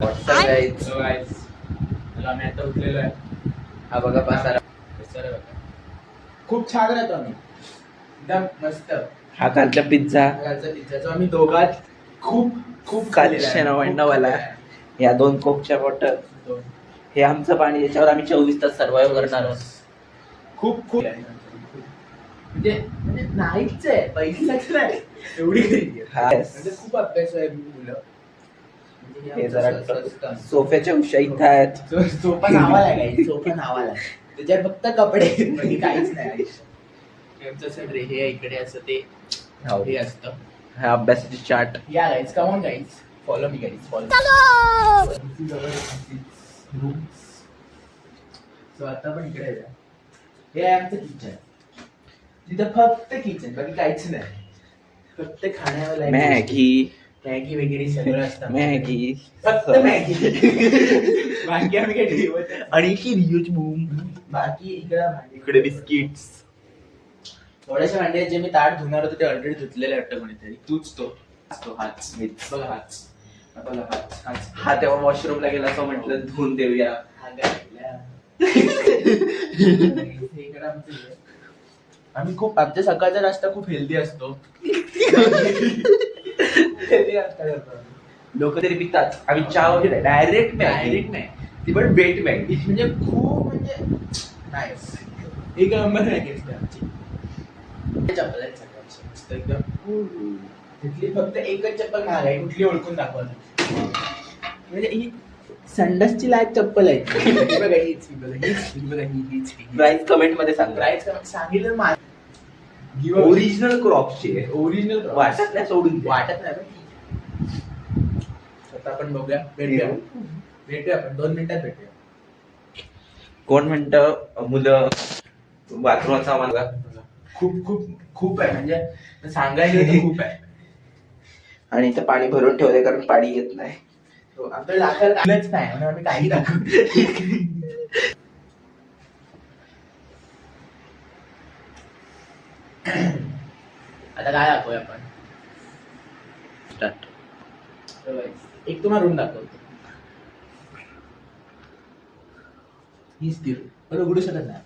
आम्ही आता उठलेलो आहे. हा बघा पसारा. खूप छान राहतो आम्ही, एकदम मस्त. हा कालचा पिझ्झा पिझ्झा आम्ही दोघात खूप खूप कालच्या 99वाला. या 2 कोकच्या बॉटल. हे आमचं पाणी, याच्यावर आम्ही 24 तास सर्वाइव्ह करणार आहोत. खूप खूप म्हणजे नाहीच आहे, पैसाच नाही एवढी म्हणजे खूप अभ्यास आहे मुलं. हे जरा सोफ्याच्या उशा इथं आहेत. सोफा नावाला आहे, सोफा नावाला आहे. त्याच्यात फक्त कपडे, म्हणजे काहीच नाही आयुष्य. हे इकडे असं ते हे असतं. हा अभ्यासाची चार्ट. या guys, come on guys, follow me guys, follow. So आता पण इकडे आहे. हे आहे आमचं किचन. तिथं फक्त किचन, बाकी काहीच नाही. फक्त खाण्यावर मॅगी वगैरे सगळं असतं. मॅगी, फक्त मॅगी. बाकी आम्ही काही ठेवत नाही. आणि ह्यूज बूम. बाकी इकडे इकडे बिस्किट्स. थोड्याशा भांडे जे मी ताट धुणार होते ते ऑलरेडी धुतलेले वाटतं कोणीतरी. तूच तो हाच बघा, हाच हा तेव्हा वॉशरूमला गेला असं म्हटलं धुवून देऊया. आम्ही खूप, आमच्या सकाळचा नाश्ता खूप हेल्दी असतो. लोक तरी पितात, आम्ही चहा वगैरे डायरेक्ट नाही, ती पण बेट मॅगी. म्हणजे खूप म्हणजे नाईस, एक नंबर मॅगी असते आमची. चप्पल आहेत सकाळची मस्त एकदम. तिथली फक्त एकच चप्पल महाग आहे, कुठली ओळखून दाखवत म्हणजे ही संडासची लायक चप्पल आहे. बघा हीच, प्राइस कमेंट मध्ये सांग. प्राइस सांगितलं ओरिजिनल क्रॉप्सची आहे. ओरिजिनल वाटत नाही, सोडून वाटत नाही. आता आपण बघूया, भेटूया आपण 2 मिनिटात भेटूया. कोण म्हणतं मुलं बाथरूमचा मार्ग. खूप खूप खूप आहे, म्हणजे सांगायचं तर खूप आहे. आणि इथं पाणी भरून ठेवलंय कारण पाणी येत नाही. आपल्याला दाखवलंच नाही म्हणून आम्ही काही दाखवतो. आता काय दाखवूया आपण. एक तुम्हाला रूम दाखवतो. हीच ती रूम उघडू शकत नाही.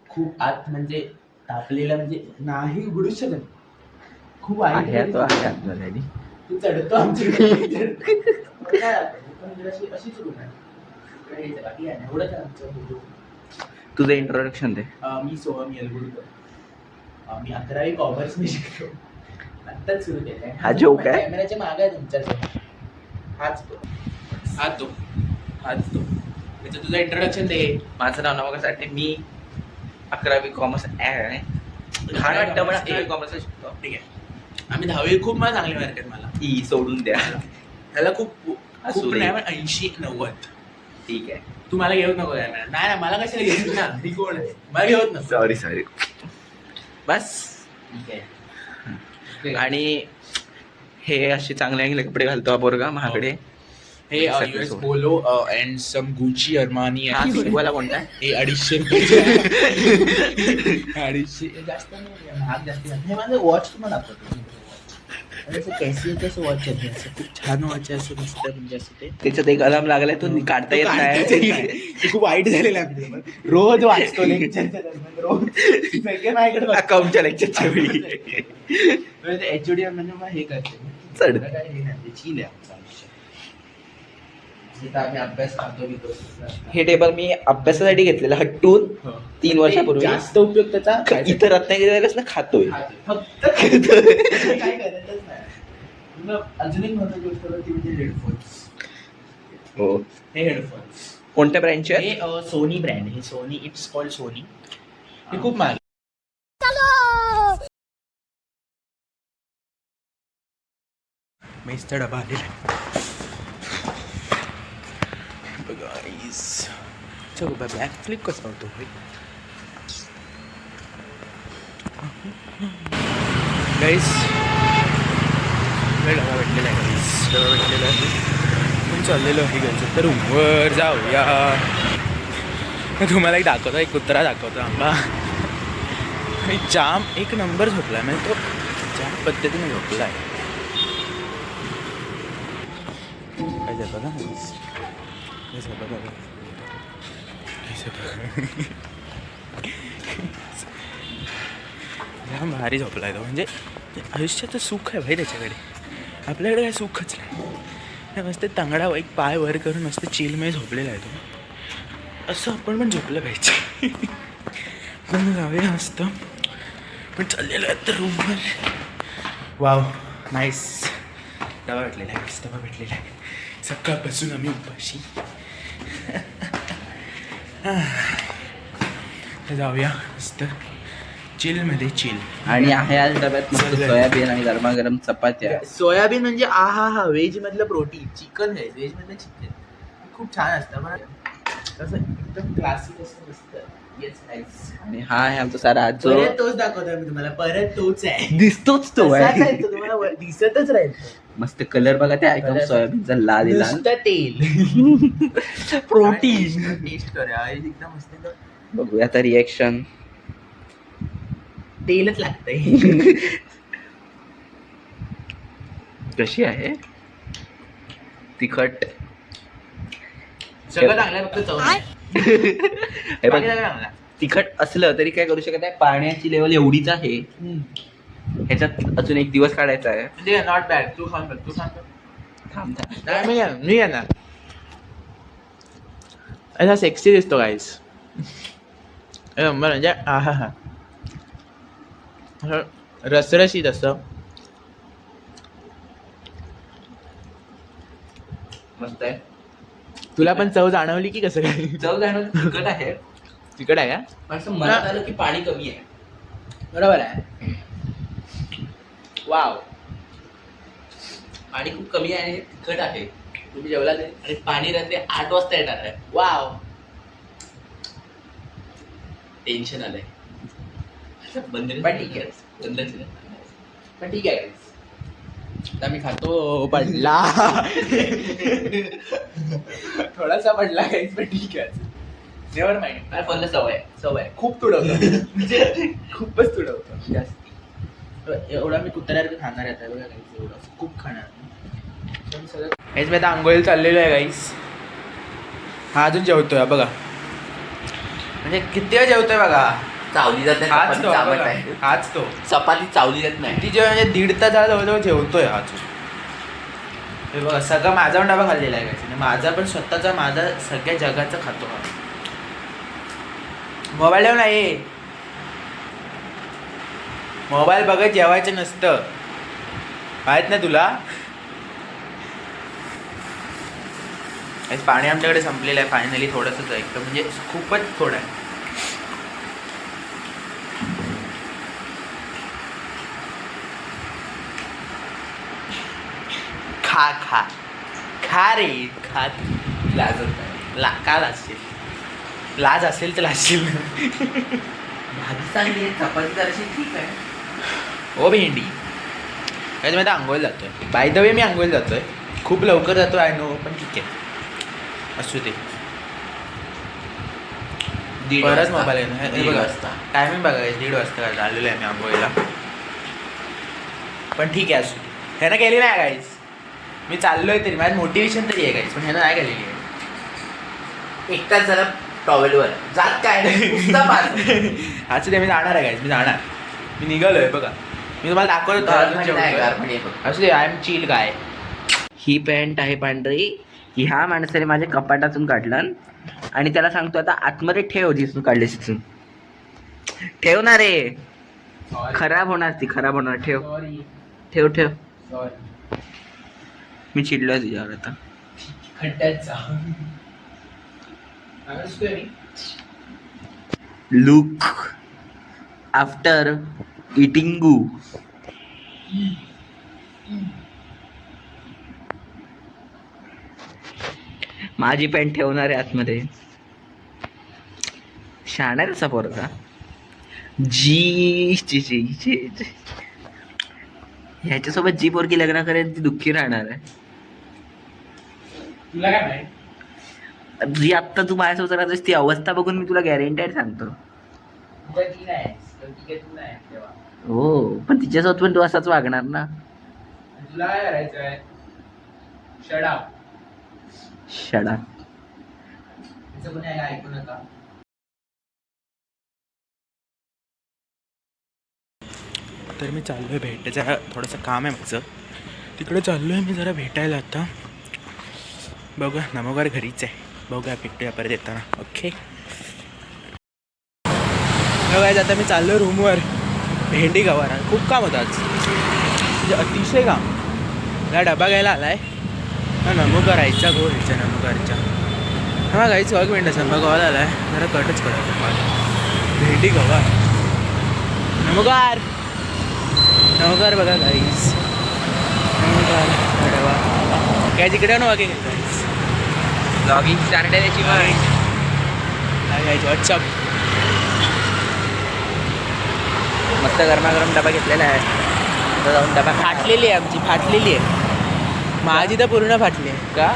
खूप आत म्हणजे तापलेला, म्हणजे नाही उघडू शकत. खूप आहे तो आहे आहे. आतमध्ये. तू चढतो आमच्याकडे. अशीच रूम आहे. एवढंच आहे आमचं. तुझं इंट्रोडक्शन दे. मी सोहम येलगुडकर. मी 11वी कॉमर्स मी शिकतो. आत्ताच सुरू केलंय. हा जोक आहे. कॅमेऱ्याच्या मागे आहे तुमच्यासमोर. हाच तो. त्याचं तुझं इंट्रोडक्शन दे. माझं नाव नवकासाठी. मी 11वी कॉमर्स आहे. छान वाटतं मला 11वी कॉमर्स शिकतो. ठीक आहे. आम्ही 10वी खूप मला चांगले मार्क आहेत. मला ती सोडून द्या. त्याला खूप नाही पण 80-90. ठीक आहे. तू मला घेऊच नको कॅमेरा. नाही मला कशाला घेऊन ना, मी कोण आहे, मला घेऊत नको. सॉरी बस. ठीक आहे. आणि हे असे चांगले कपडे घालतो हा पोरगा महागडे. हे US Polo and some Gucci Armani वाला कोणता आहे? हे 250 रुपये. 250 जास्त नाही, महाग जास्त. हे माझं वॉच तुम्हाला दाखवतो. कैसी वॉच आहे, असं खूप छान वॉच आहे. असं मस्त, म्हणजे असं ते त्याच्यात एक अलार्म लागलाय, तो काढता येत नाही. खूप वाईट झालेलं आहे. रोज वाचतो लेक्चरच्या दरम्यान, रोज सगळे माझ्याकडे अकाउंटच्या लेक्चरच्या वेळी HOD म्हणजे मग हे करते चढ. काय हे नाही, चिल आहे आमचं आयुष्य. जिथं आम्ही अभ्यास खातो घेतो. हे टेबल मी अभ्यासासाठी घेतलेलं हट्टून 3 वर्षापूर्वी. जास्त उपयोग त्याचा इथं रत्नागिरीलाच ना खातोय. फक्त काय करायचंच नाही. अजून एक महत्वाची गोष्ट ती म्हणजे हेडफोन्स. हो. हे हेडफोन्स कोणत्या ब्रँडचे? हे सोनी ब्रँड. हे सोनी, इट्स कॉल्ड सोनी. हे खूप महाग. मेसचा डबा आलेला बघा. चल बॅक फ्लिप कसा होतो गाईस. डबा भेटलेला आहे गाईस, डबा भेटलेला आहे. पण चाललेलो आहे गाईस तर वर जाऊया. तुम्हाला एक दाखवतो, एक कुत्रा दाखवतो आंबा. जाम एक नंबर झोपला आहे, म्हणजे तो जाम पद्धतीने झोपला आहे. झोपलेलं आहे बघा हे बघा जाम भारी झोपला आहे तो. म्हणजे आयुष्याचं सुख आहे भाई त्याच्याकडे. आपल्याकडे काय सुखच नाही. मस्त तांगडा एक पाय वर करून मस्त चिलमध्ये झोपलेला आहे तो. असं आपण पण झोपलं पाहिजे. पण जाऊया मस्त. पण चाललेलं आहे तर रूमवर. Wow nice. डबा भेटलेला आहे. डबा भेटलेला आहे. सकाळपासून आम्ही उपाशी. जाऊया मस्त चिलमध्ये चिल. आणि आहे आज डब्यात मस्त सोयाबीन आणि गरमागरम चपात्या. सोयाबीन म्हणजे हा व्हेज मधलं प्रोटीन. चिकन आहे व्हेज मधलं चिकन. खूप छान असतं मला कसं एकदम क्लासिक असतं मस्त. Yes nice. आणि हा आहे आमचा सारा आज जो परत तोच दाखवतोय मी तुम्हाला. परत तोच आहे. दिसतोच तो तसाच आहे. आहे तो. तुम्हाला दिसतच राहील. मस्त कलर बघा त्या एकदम सोयाबीनचा लाल लाल. नुसतं तेल. प्रोटीन. टेस्ट करूया एकदम मस्त. बघूया आता रिएक्शन. तेलच लागतंय. कशी आहे तिखट. सगळं चांगलं फक्त चव नाही. हे बघ, बाकी सगळं चांगलं. तिखट असलं तरी काय करू शकत आहे. पाण्याची लेवल एवढीच आहे. ह्याच्यात अजून एक दिवस काढायचा आहे. म्हणजे नॉट बॅड. तू खाऊन बघ. तू सांग. थांब थांब. मी येणार. असा सेक्सी दिसतो गाईस. म्हणजे हा रसरशीत असं. मस्त आहे. तुला पण चव जाणवली की कसं काय? चव जाणं तिखट आहे. तिकड आहे का? पण असं मनात आलं की पाणी कमी आहे. बरोबर आहे. वाव. पाणी खूप कमी आहे आणि तिखट आहे. तुम्ही जेवला तरी. आणि पाणी रात्री 8 वाजता येणार आहे. वाव. टेन्शन आलंय. बंद पण ठीक आहे. पण ठीक आहे. आता मी खातो. पडला थोडासा पडला काहीच पण ठीक आहे. Never mind. फक्त सवय खूप तुडवतो. म्हणजे खूपच तुडवतो जास्त. एवढा मी कुत्र्यासारखं खाणार आहे बघा गाईस. एवढं खूप खाणार. हेच मी आता आंघोळीला चाललेलो आहे गाईस. हा अजून जेवतोय बघा. म्हणजे किती वेळ जेवतोय बघा. चावली जात नाही. हाच चपाती तो चावत बघा. आहे. हाच तो. चपाती चावली जात नाही. ती जेव्हा म्हणजे 1.5 तास जवळजवळ जेवतोय हाच. हे बघा सगळं माझा पण डबा खाल्लेला आहे गाईस. माझा पण स्वतःचा माझा सगळ्या जगाचा खातो हा. मोबाईल ठेव नाही. मोबाईल बघत जेवायचं नसतं माहित नाही तुला. पाणी आमच्याकडे संपलेलं आहे फायनली. थोडंसंच आहे एकदम म्हणजे खूपच थोडं आहे. खा खा खा रे खा. लाजत नाही. का लाजशील? लाज असेल तर लाजशील. भाजी चांगली आहे. चपाती जराशी ठीक आहे. ओ भेंडी. काय मी आता आंघोळीला जातोय. बाय द वे मी आंघोळीला जातोय. खूप लवकर जातोय आय नो. पण ठीक आहे असू दे. परत मोबाईल आहे बघा. टायमिंग बघा 1:30 वाजता आलेलो आहे मी आंघोळीला. पण ठीक आहे असू दे. ह्यानं केली नाही गाईस. मी चाललोय तरी माझं मोटिवेशन तरी आहे गाईस. पण ह्यानं नाही केलेली आहे. एकटाच जरा टॉवेलवर जात काय असू दे. मी जाणार आहे गाईस. मी जाणार. मी निघालोय बघा. मी तुम्हाला दाखवतो अजून जेवतोय. असू दे. I am chill guy. ही पॅन्ट आहे पांढरी. ह्या माणसाने माझ्या कपाटातून काढलं आणि त्याला सांगतो आता आतमध्ये ठेव. जिथून काढले तिथून ठेव ना रे. खराब होणार ती. खराब होणार. ठेव ठेव ठेव. मी चिडलोय तुझ्यावर आता. Look after eating. माझी पॅन्ट ठेवणार आहे आतमध्ये. शहाणा आहे तसा पोरगा. ह्याच्यासोबत जी पोरगी लग्न करेल ती दुःखी राहणार आहे. तुला काय माहिती? जी आत्ता तू माझ्यासोबत राहतोस ती अवस्था बघून मी तुला गॅरंटेड सांगतो. हो पण तिच्यासोबत पण तू असाच वागणार ना. तुला काय करायचंय? Shut up. शडा. तिचं कोणी ऐकू नका. तर मी चाललो आहे जरा थोडंसं काम आहे माझं, तिकडे चाललो आहे मी जरा भेटायला आता. बघूया नमोकार घरीच आहे, बघूया भेटूया परत येताना. ओके बघायचं आता मी चाललो रूमवर. भेंडी गवार खूप काम होतं आज, म्हणजे अतिशय काम. मला डबा घ्यायला आला आहे हा नमोकार आईचा गो ह्याच्या नमोकारच्या. हां गाईच बघ मिनटं संभा गवाला आला आहे, जरा कटच करायचं. भेंडी गवार नमोकार नमोकार बघा गाईस. नमोकार काय तिकडे ना वागे गाईस. ब्लॉगिंग स्टार्ट आहे त्याची मग. Hi guys WhatsApp. मस्त गरमागरम डबा घेतलेला आहे. आता जाऊन डबा फाटलेली आहे आमची, फाटलेली आहे माझी तर पूर्ण फाटली आहे. का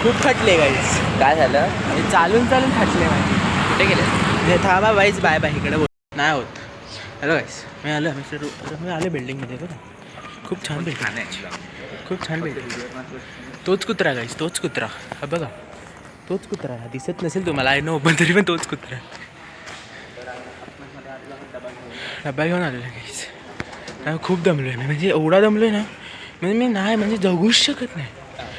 खूप फाटले गाईज. काय झालं? म्हणजे चालून चालून फाटले माझी. कुठे गेले? म्हणजे थांबा वाईज बाय बाय इकडे बोल नाही होत. हॅलो गाईस मी आलो मी आलो बिल्डिंगमध्ये बघा. खूप छान बिल्डिंग, खूप छान बिल्डिंग. तोच कुत्रा गाईस, तोच कुत्रा. हा बघा तोच कुत्रा दिसत नसेल तुम्हाला आय नो, पण तरी पण तोच कुत्रा. डबा घेऊन आलेला गाईस. खूप दमलो आहे मी, म्हणजे एवढा दमलो आहे ना, म्हणजे मी नाही म्हणजे जगूच शकत नाही.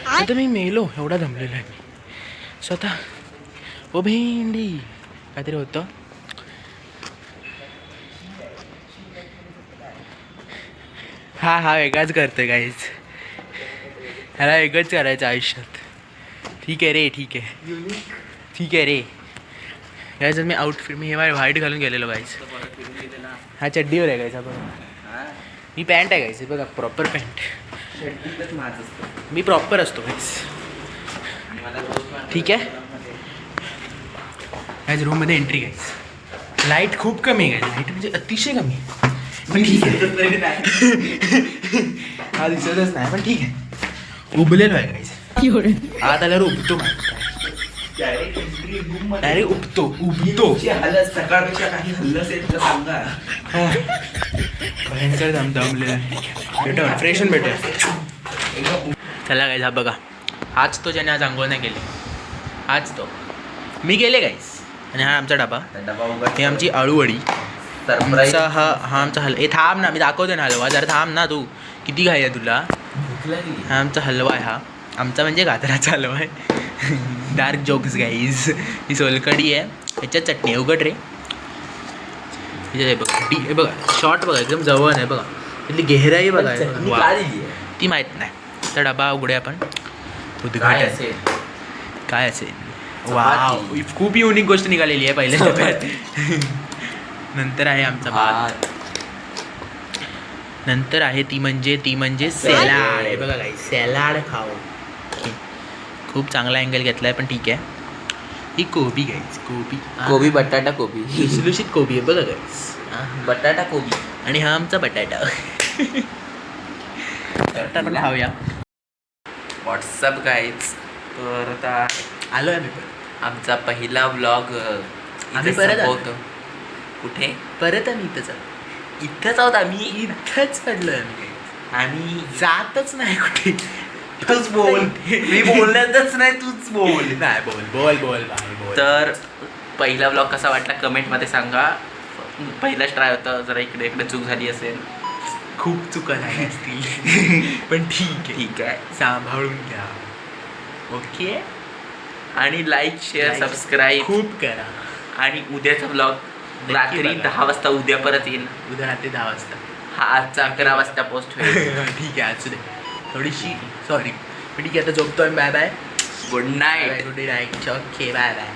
आता मी मेलो एवढा दमलेलो आहे मी स्वतः. ओ भेंडी काहीतरी होतं. हा वेगळाच करतोय गाईज, ह्याला वेगळंच करायचं आयुष्यात. ठीक आहे रे, ठीक आहे ठीक आहे रे गाईज. मी आउटफिट मी हे व्हाईट घालून गेलेलो गाईज. हा चड्डीवर आहे गाईज. बघा मी पॅन्ट आहे गाईज, बघा प्रॉपर पॅन्ट. मी प्रॉपर असतो गाईज. ठीक आहे गाईज. रूममध्ये एंट्री गाईज. लाईट खूप कमी आहे गाईज, लाईट म्हणजे अतिशय कमी आहे. पण ठीक आहे हा दिसतच नाही, पण ठीक आहे. उबलेलो आहे गाईज. आत आल्यावर उबतो डायरेक्ट उबतो. सकाळपेक्षा काही हल्लच येत सांगा. भयंकर दमलेला. फ्रेश होऊन भेटूया. चला गाईज. हा बघा हाच तो ज्याने आज आंघोळ नाही केली, हाच तो. मी गेले गाईज. आणि हा आमचा डबा. ही आमची आळूवडी. आमचा हा आमचा हलवा. हे थांब ना, मी दाखवते ना हलवा. जरा थांब ना, तू किती घाई आहे तुला. हा आमचा हलवा आहे. हा आमचा म्हणजे गाजराचा हलवा आहे. Dark jokes guys. ही सोलकडी आहे, ह्याच्यात चटणी आहे. उघड रे. हे बघा हे बघा शॉर्ट बघा एकदम जवळ आहे बघा. इथली गहराई बघा. ती माहीत नाही. तर डबा उघडे आपण. उद्घाटन काय असेल. वाव खूप युनिक गोष्ट निघालेली आहे पहिल्या डब्यात. नंतर आहे आमचा भात. नंतर आहे ती म्हणजे सॅलाड आहे बघा गाईस. सॅलाड खाओ. खूप चांगला अँगल घेतलाय, पण ठीक आहे. ही कोबी गाईस, कोबी बटाटा कोबी. लुसलुशीत कोबी आहे बघा गाईस. बटाटा कोबी. आणि हा आमचा बटाटा. पण खाऊया. What's up guys. तर आता आलो आहे मी पण. आमचा पहिला व्लॉग आम्ही परत होतो. कुठे परत आम्ही इथंच इथंच आहोत आम्ही. इथंच पडलो आहे आम्ही जातच नाही कुठे. तूच बोल. मी बोलण्यातच नाही, तूच बोल. नाही बोल. तर पहिला व्लॉग कसा वाटला कमेंटमध्ये सांगा. पहिलाच ट्राय होता, जरा इकडे चूक झाली असेल. खूप चुका झाल्या असतील. पण ठीक आहे सांभाळून घ्या. ओके. आणि लाईक शेअर सबस्क्राईब खूप करा. आणि उद्याचा व्लॉग रात्री बघा. 10 वाजता उद्या परत येईल. उद्या रात्री 10 वाजता. हा आजचा 11 वाजता पोस्ट होईल. ठीक आहे असू दे. थोडीशी सॉरी. ठीक आहे आता झोपतोय. Bye bye. Good night. Good night. Okay bye bye.